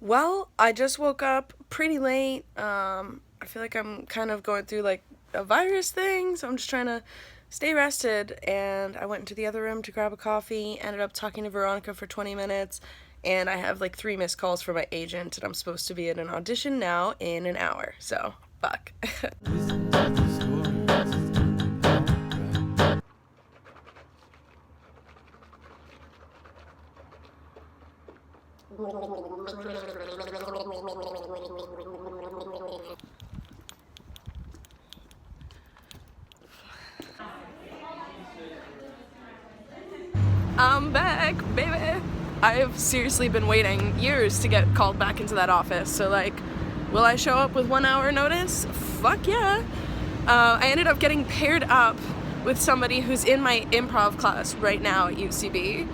Well, I just woke up pretty late. I feel like I'm kind of going through like a virus thing, so I'm just trying to stay rested. And I went into the other room to grab a coffee, ended up talking to Veronica for 20 minutes, and I have like 3 missed calls from my agent, and I'm supposed to be at an audition now in an hour. So, fuck. I'm back, baby. I've seriously been waiting years to get called back into that office, so like, will I show up with 1 hour notice? Fuck yeah. I ended up getting paired up with somebody who's in my improv class right now at UCB,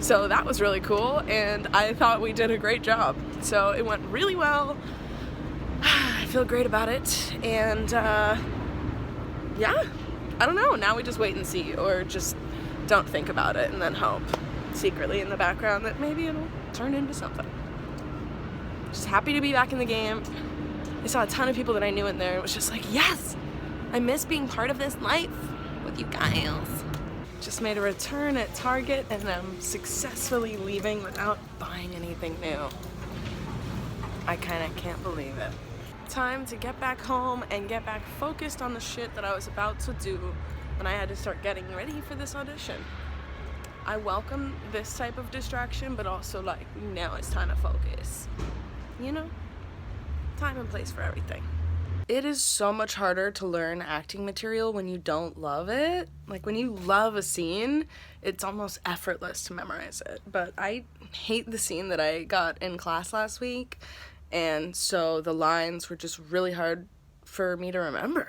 so that was really cool, and I thought we did a great job. So it went really well. I feel great about it, and yeah, I don't know, now we just wait and see, or just don't think about it and then hope secretly in the background that maybe it'll turn into something. Just happy to be back in the game. I saw a ton of people that I knew in there. It was just like, yes, I miss being part of this life with you guys. Just made a return at Target and I'm successfully leaving without buying anything new. I kind of can't believe it. Time to get back home and get back focused on the shit that I was about to do when I had to start getting ready for this audition. I welcome this type of distraction, but also like, now it's time to focus. You know? Time and place for everything. It is so much harder to learn acting material when you don't love it. Like when you love a scene, it's almost effortless to memorize it. But I hate the scene that I got in class last week, and so the lines were just really hard for me to remember.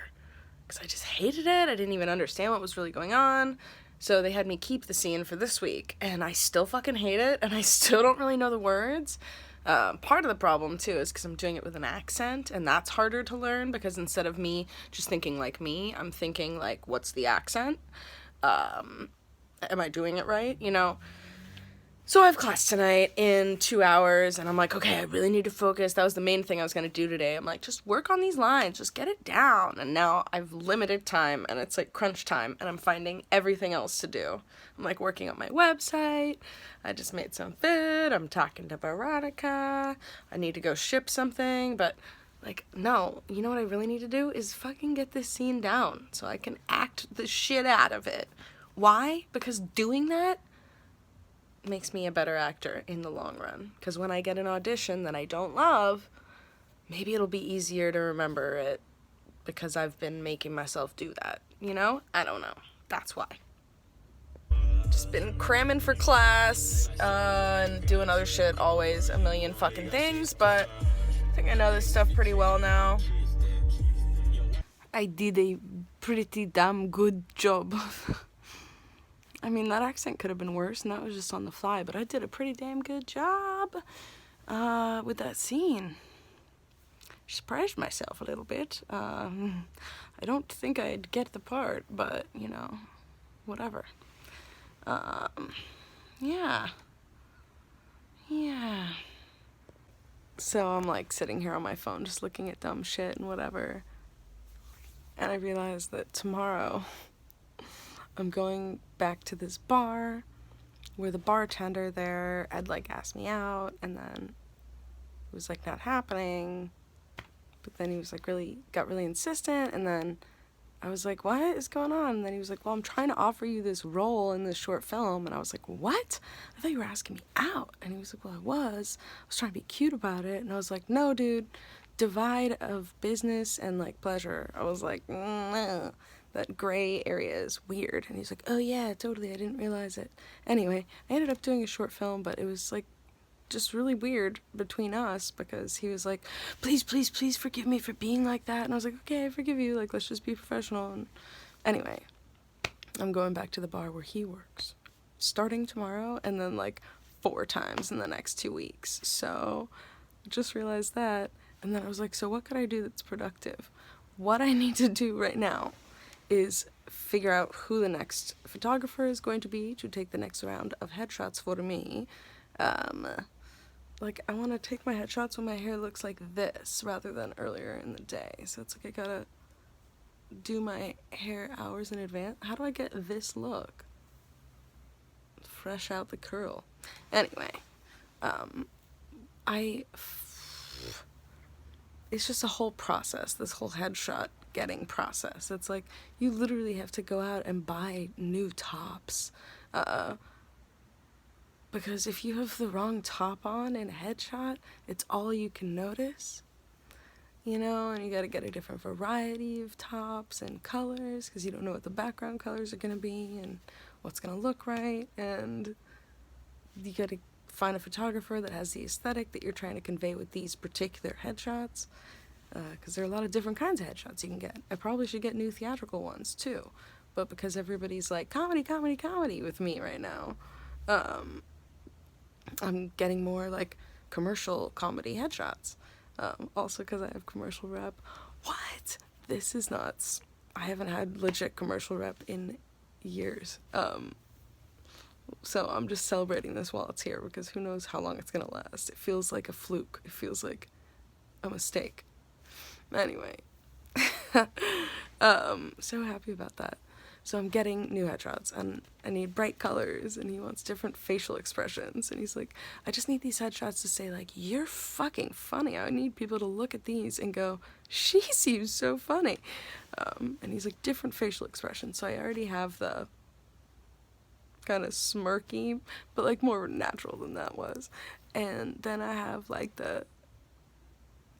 Because I just hated it. I didn't even understand what was really going on. So they had me keep the scene for this week, and I still fucking hate it, and I still don't really know the words. Part of the problem, too, is because I'm doing it with an accent, and that's harder to learn, because instead of me just thinking like me, I'm thinking, like, what's the accent? Am I doing it right? You know? So I have class tonight in 2 hours, and I'm like, okay, I really need to focus. That was the main thing I was going to do today. I'm like, just work on these lines, just get it down. And now I've limited time, and it's like crunch time, and I'm finding everything else to do. I'm like working on my website. I just made some food. I'm talking to Veronica. I need to go ship something, but like, no, you know what I really need to do is fucking get this scene down so I can act the shit out of it. Why? Because doing that makes me a better actor in the long run. Because when I get an audition that I don't love, maybe it'll be easier to remember it because I've been making myself do that, you know? I don't know. That's why. Just been cramming for class, and doing other shit, always a million fucking things, but I think I know this stuff pretty well now. I did a pretty damn good job. I mean, that accent could have been worse, and that was just on the fly, but I did a pretty damn good job with that scene. Surprised myself a little bit. I don't think I'd get the part, but, you know, whatever. Yeah. So I'm, like, sitting here on my phone just looking at dumb shit and whatever, and I realized that tomorrow I'm going back to this bar where the bartender there had like asked me out, and then it was like not happening, but then he was like got really insistent, and then I was like, what is going on? And then he was like, well, I'm trying to offer you this role in this short film. And I was like, what? I thought you were asking me out. And he was like, well, I was trying to be cute about it. And I was like, no, dude, divide of business and like pleasure. I was like, no. That gray area is weird. And he's like, oh yeah, totally, I didn't realize it. Anyway, I ended up doing a short film, but it was like just really weird between us because he was like, please forgive me for being like that. And I was like, okay, I forgive you, like, let's just be professional. And anyway, I'm going back to the bar where he works starting tomorrow, and then like 4 times in the next 2 weeks. So I just realized that, and then I was like, so what could I do that's productive? What I need to do right now is figure out who the next photographer is going to be to take the next round of headshots for me, like, I want to take my headshots when my hair looks like this rather than earlier in the day. So it's like I gotta do my hair hours in advance. How do I get this look? Fresh out the curl. Anyway, it's just a whole process, this whole headshot getting process. It's like you literally have to go out and buy new tops. Because if you have the wrong top on in a headshot, it's all you can notice. You know, and you gotta get a different variety of tops and colors because you don't know what the background colors are gonna be and what's gonna look right. And you gotta find a photographer that has the aesthetic that you're trying to convey with these particular headshots. Because there are a lot of different kinds of headshots you can get. I probably should get new theatrical ones too. But because everybody's like, comedy, comedy, comedy with me right now, I'm getting more like commercial comedy headshots. Also because I have commercial rep. What? This is nuts. I haven't had legit commercial rep in years. So I'm just celebrating this while it's here because who knows how long it's gonna last. It feels like a fluke. It feels like a mistake. Anyway. So happy about that. So I'm getting new headshots, and I need bright colors, and he wants different facial expressions, and he's like, I just need these headshots to say, like, you're fucking funny. I need people to look at these and go, she seems so funny. And he's like, different facial expressions, so I already have the kind of smirky, but, like, more natural than that was. And then I have, like,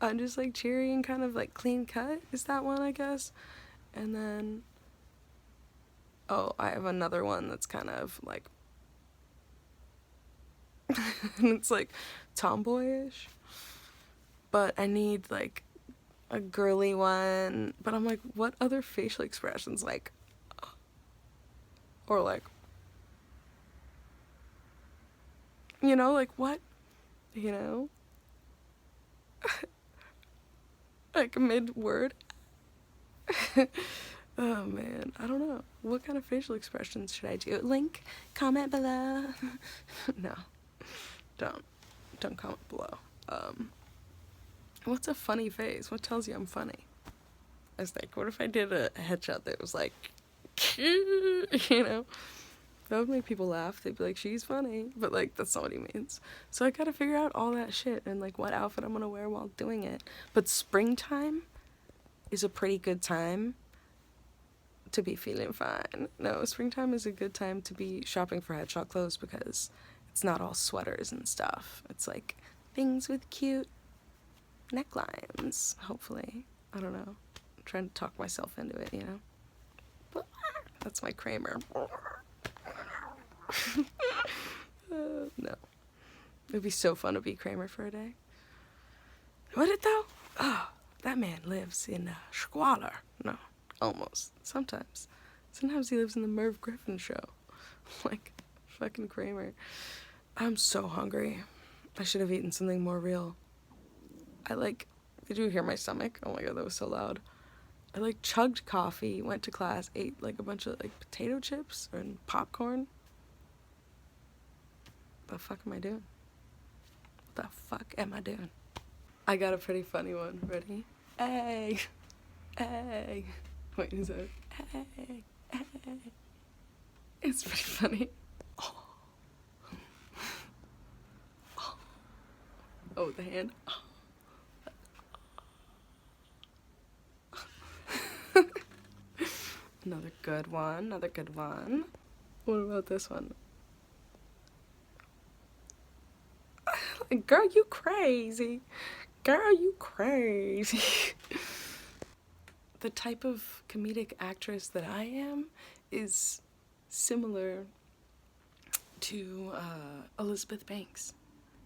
I'm just, like, cheery and kind of, like, clean cut, is that one, I guess? And then... oh, I have another one that's kind of like, it's like tomboyish, but I need like a girly one, but I'm like, what other facial expressions, like, or like, you know, like what, you know, like mid-word. Oh man, I don't know. What kind of facial expressions should I do? Link, comment below. No, don't comment below. What's a funny face? What tells you I'm funny? I was like, what if I did a headshot that was like, you know? That would make people laugh. They'd be like, she's funny. But like, that's not what he means. So I gotta figure out all that shit and like what outfit I'm gonna wear while doing it. But springtime is a pretty good time to be feeling fine. No, springtime is a good time to be shopping for headshot clothes because it's not all sweaters and stuff. It's like things with cute necklines, hopefully. I don't know. I'm trying to talk myself into it, you know? That's my Kramer. No. It'd be so fun to be Kramer for a day. Would it though? Oh, that man lives in squalor. No. Almost. Sometimes he lives in the Merv Griffin show. Like, fucking Kramer. I'm so hungry. I should have eaten something more real. Did you hear my stomach? Oh my god, that was so loud. I, like, chugged coffee, went to class, ate, like, a bunch of, like, potato chips and popcorn. What the fuck am I doing? What the fuck am I doing? I got a pretty funny one. Ready? Hey! Hey! Wait, is that? Hey, hey. It's pretty funny. Oh, oh the hand. Oh. Another good one. Another good one. What about this one? Girl, you crazy. Girl, you crazy. The type of comedic actress that I am is similar to Elizabeth Banks.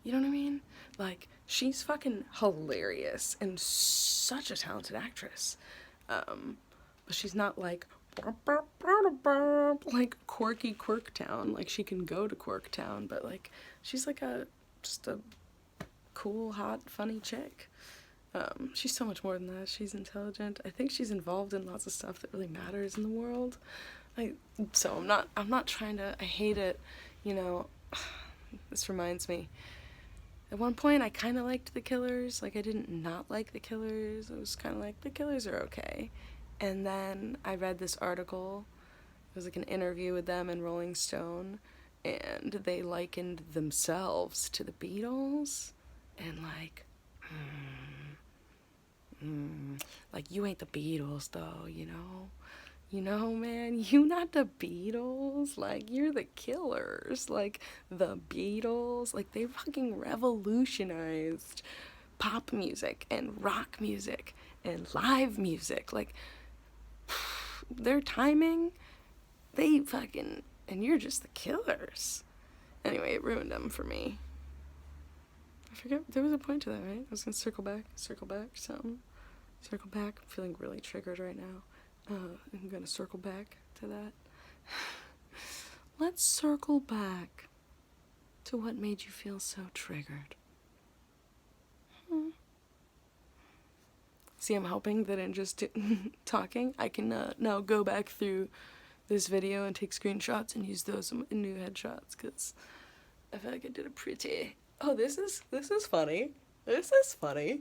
You know what I mean? Like, she's fucking hilarious and such a talented actress. But she's not like quirky Quirktown. Like, she can go to Quirktown, but like, she's like just a cool, hot, funny chick. She's so much more than that. She's intelligent. I think she's involved in lots of stuff that really matters in the world. So I'm not trying to, I hate it, you know. This reminds me, At one point, I kind of liked the Killers. Like, I didn't not like the Killers. I was kind of like, the Killers are okay. And then I read this article. It was like an interview with them in Rolling Stone. And they likened themselves to the Beatles. And like, like, you ain't the Beatles, though, you know? You know, man, you not the Beatles. Like, you're the Killers. Like, the Beatles. Like, they fucking revolutionized pop music and rock music and live music. Like, their timing, they fucking... And you're just the Killers. Anyway, it ruined them for me. I forget, there was a point to that, right? I was gonna circle back, something. Circle back. I'm feeling really triggered right now. I'm gonna circle back to that. Let's circle back to what made you feel so triggered. See, I'm hoping that in just talking, I can now go back through this video and take screenshots and use those in new headshots, because I feel like I did a pretty... Oh, this is funny. This is funny.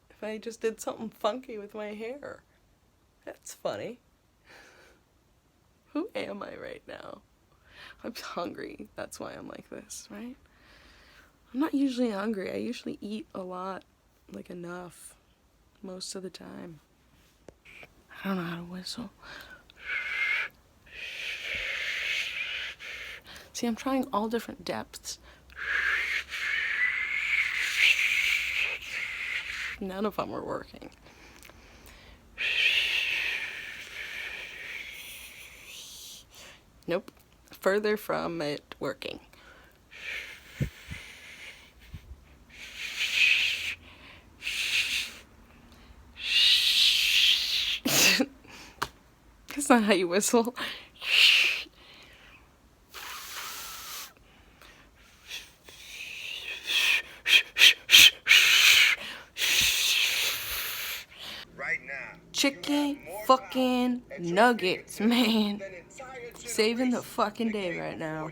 If I just did something funky with my hair. That's funny. Who am I right now? I'm hungry. That's why I'm like this, right? I'm not usually hungry. I usually eat a lot, like enough, most of the time. I don't know how to whistle. See, I'm trying all different depths. None of them are working. Nope. Further from it working. That's not how you whistle. Chicken fucking nuggets, man. Saving the fucking day right now.